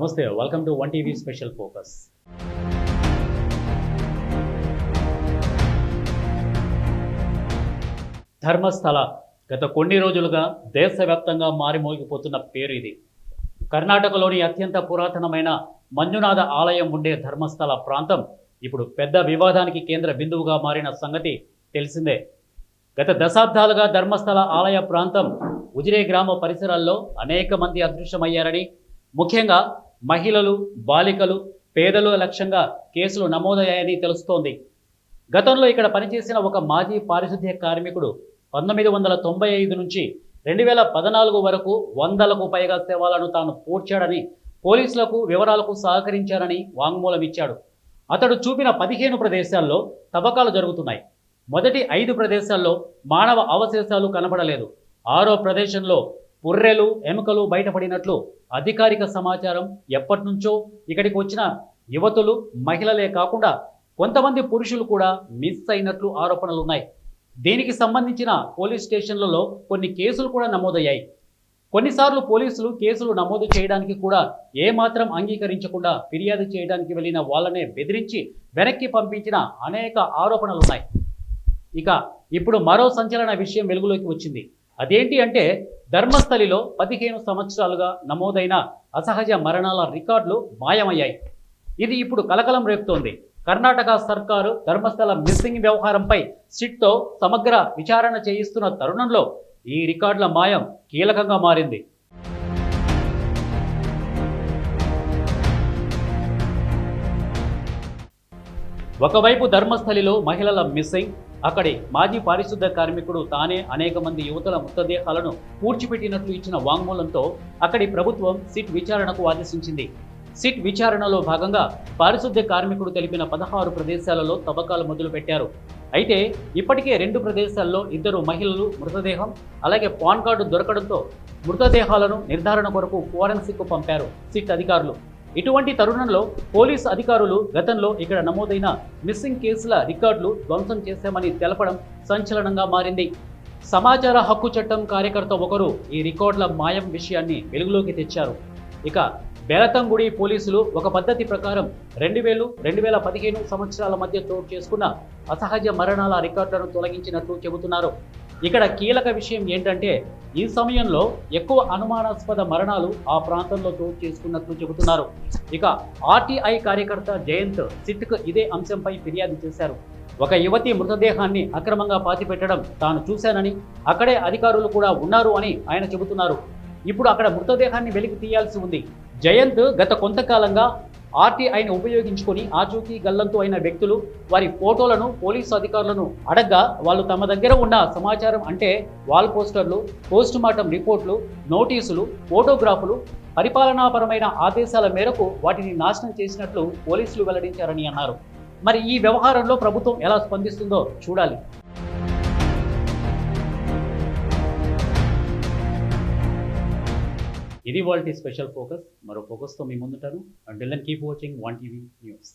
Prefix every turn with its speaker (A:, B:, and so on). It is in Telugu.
A: నమస్తే, welcome to one TV special focus. Dharmasthala గత కొన్ని రోజులుగా దేశవ్యాప్తంగా మారిమోగిపోతున్న పేరు ఇది. కర్ణాటకలోని అత్యంత పురాతనమైన మంజునాథ ఆలయం ఉండే ధర్మస్థల ప్రాంతం ఇప్పుడు పెద్ద వివాదానికి కేంద్ర బిందువుగా మారిన సంగతి తెలిసిందే. గత దశాబ్దాలుగా ధర్మస్థల ఆలయ ప్రాంతం ఉజిరే గ్రామ పరిసరాల్లో అనేక మంది అదృశ్యమయ్యారని, ముఖ్యంగా మహిళలు, బాలికలు, పేదలు లక్ష్యంగా కేసులు నమోదయ్యాయని తెలుస్తోంది. గతంలో ఇక్కడ పనిచేసిన ఒక మాజీ పారిశుద్ధ్య కార్మికుడు 1995 నుంచి 2014 వరకు 100లకు పైగా శవాలను తాను పూడ్చాడని, పోలీసులకు వివరాలకు సహకరించారని వాంగ్మూలం ఇచ్చాడు. అతడు చూపిన 15 ప్రదేశాల్లో తవ్వకాలు జరుగుతున్నాయి. మొదటి 5 ప్రదేశాల్లో మానవ అవశేషాలు కనబడలేదు. 6వ ప్రదేశంలో పుర్రెలు, ఎముకలు బయటపడినట్లు అధికారిక సమాచారం. ఎప్పటినుంచో ఇక్కడికి వచ్చిన యువతులు, మహిళలే కాకుండా కొంతమంది పురుషులు కూడా మిస్ అయినట్లు ఆరోపణలున్నాయి. దీనికి సంబంధించిన పోలీస్ స్టేషన్లలో కొన్ని కేసులు కూడా నమోదయ్యాయి. కొన్నిసార్లు పోలీసులు కేసులు నమోదు చేయడానికి కూడా ఏమాత్రం అంగీకరించకుండా ఫిర్యాదు చేయడానికి వెళ్ళిన వాళ్ళనే బెదిరించి వెనక్కి పంపించిన అనేక ఆరోపణలున్నాయి. ఇక ఇప్పుడు మరో సంచలన విషయం వెలుగులోకి వచ్చింది. అదేంటి అంటే, ధర్మస్థలిలో 15 సంవత్సరాలుగా నమోదైన అసహజ మరణాల రికార్డులు మాయమయ్యాయి. ఇది ఇప్పుడు కలకలం రేపుతోంది. కర్ణాటక సర్కారు ధర్మస్థల మిస్సింగ్ వ్యవహారంపై సిట్తో సమగ్ర విచారణ చేయిస్తున్న తరుణంలో ఈ రికార్డుల మాయం కీలకంగా మారింది. ఒకవైపు ధర్మస్థలిలో మహిళల మిస్సింగ్, అక్కడి మాజీ పారిశుద్ధ కార్మికుడు తానే అనేక మంది యువతుల మృతదేహాలను పూడ్చిపెట్టినట్లు ఇచ్చిన వాంగ్మూలంతో అక్కడి ప్రభుత్వం సిట్ విచారణకు ఆదేశించింది. సిట్ విచారణలో భాగంగా పారిశుద్ధ్య కార్మికుడు తెలిపిన 16 ప్రదేశాలలో తవ్వకాలు మొదలుపెట్టారు. అయితే ఇప్పటికే 2 ప్రదేశాల్లో 2 మహిళలు మృతదేహం, అలాగే పాన్ కార్డు దొరకడంతో మృతదేహాలను నిర్ధారణ కొరకు ఫోరెన్సిక్ పంపారు సిట్ అధికారులు. ఇటువంటి తరుణంలో పోలీసు అధికారులు గతంలో ఇక్కడ నమోదైన మిస్సింగ్ కేసుల రికార్డులు ధ్వంసం చేశామని తెలపడం సంచలనంగా మారింది. సమాచార హక్కు చట్టం కార్యకర్త ఒకరు ఈ రికార్డుల మాయం విషయాన్ని వెలుగులోకి తెచ్చారు. ఇక బెలతంగుడి పోలీసులు ఒక పద్ధతి ప్రకారం 2000-2015 సంవత్సరాల మధ్య చోటు చేసుకున్న అసహజ మరణాల రికార్డులను తొలగించినట్లు చెబుతున్నారు. ఇక్కడ కీలక విషయం ఏంటంటే, ఈ సమయంలో ఎక్కువ అనుమానాస్పద మరణాలు ఆ ప్రాంతంలో చోటు చేసుకున్నట్లు చెబుతున్నారు. ఇక ఆర్టీఐ కార్యకర్త జయంత్ సిట్కు ఇదే అంశంపై ఫిర్యాదు చేశారు. ఒక యువతి మృతదేహాన్ని అక్రమంగా పాతిపెట్టడం తాను చూశానని, అక్కడే అధికారులు కూడా ఉన్నారు అని ఆయన చెబుతున్నారు. ఇప్పుడు అక్కడ మృతదేహాన్ని వెలికి తీయాల్సి ఉంది. జయంత్ గత కొంతకాలంగా ఆర్టీఐని ఉపయోగించుకొని ఆచూకీ గల్లంతు అయిన వ్యక్తులు, వారి ఫోటోలను పోలీసు అధికారులను అడగ్గా వాళ్ళు తమ దగ్గర ఉన్న సమాచారం అంటే వాల్ పోస్టర్లు, పోస్ట్ మార్టం రిపోర్ట్లు, నోటీసులు, ఫోటోగ్రాఫులు, పరిపాలనాపరమైన ఆదేశాల మేరకు వాటిని నాశనం చేసినట్లు పోలీసులు వెల్లడించారని అన్నారు. మరి ఈ వ్యవహారంలో ప్రభుత్వం ఎలా స్పందిస్తుందో చూడాలి. ఇది వాళ్ళ స్పెషల్ ఫోకస్. మరో ఫోకస్తో మీ ముందుంటాను. Until then keep watching one TV news.